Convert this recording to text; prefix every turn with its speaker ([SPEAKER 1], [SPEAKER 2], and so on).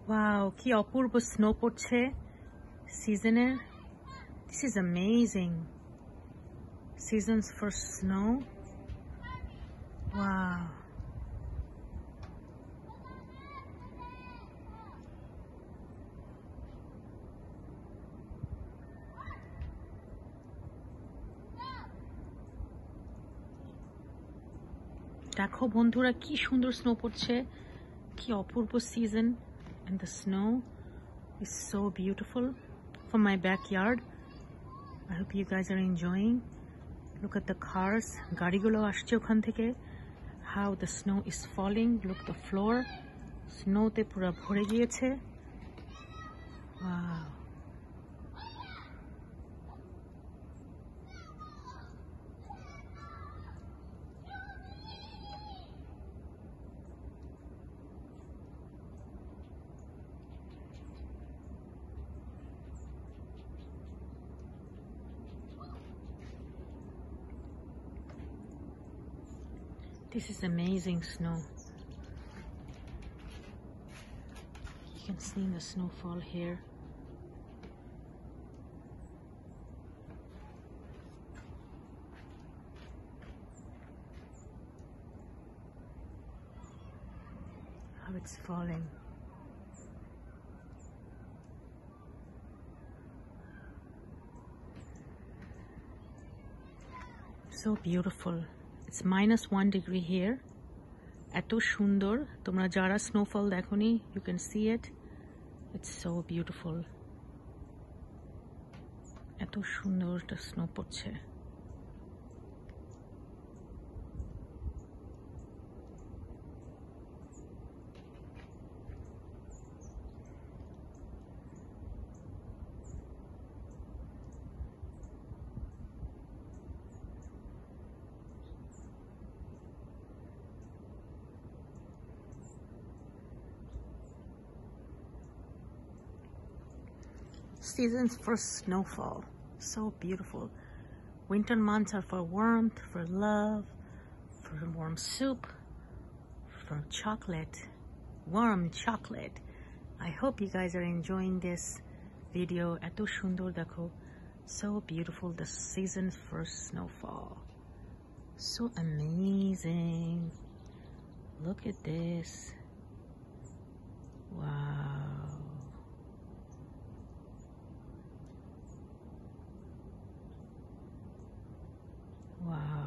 [SPEAKER 1] Wow, কি অপূর্ব snow পড়ছে সিজনের। This is amazing. Seasons for snow. Wow. দেখো বন্ধুরা, কি সুন্দর স্নো পড়ছে, কি অপূর্ব season, and the snow is so beautiful from my backyard. I hope you guys are enjoying. Look at the cars, গাড়িগুলো আসছে ওখান থেকে. How the snow is falling. Look, the floor snowতে পুরো ভরে গিয়েছে. Wow. This is amazing snow. You can see the snowfall here. How it's falling. So beautiful. It's -1 degree here. এত সুন্দর, তোমরা যারা স্নোফল দেখোনি, you can see it. It's so beautiful. এত সুন্দর একটা স্নো পড়ছে. Seasons for snowfall. So beautiful. Winter months are for warmth, for love, for warm soup, for chocolate, warm chocolate. I hope you guys are enjoying this video. Eto shundor dekho. So beautiful, the seasons for snowfall. So amazing. Look at this. Wow. Wow.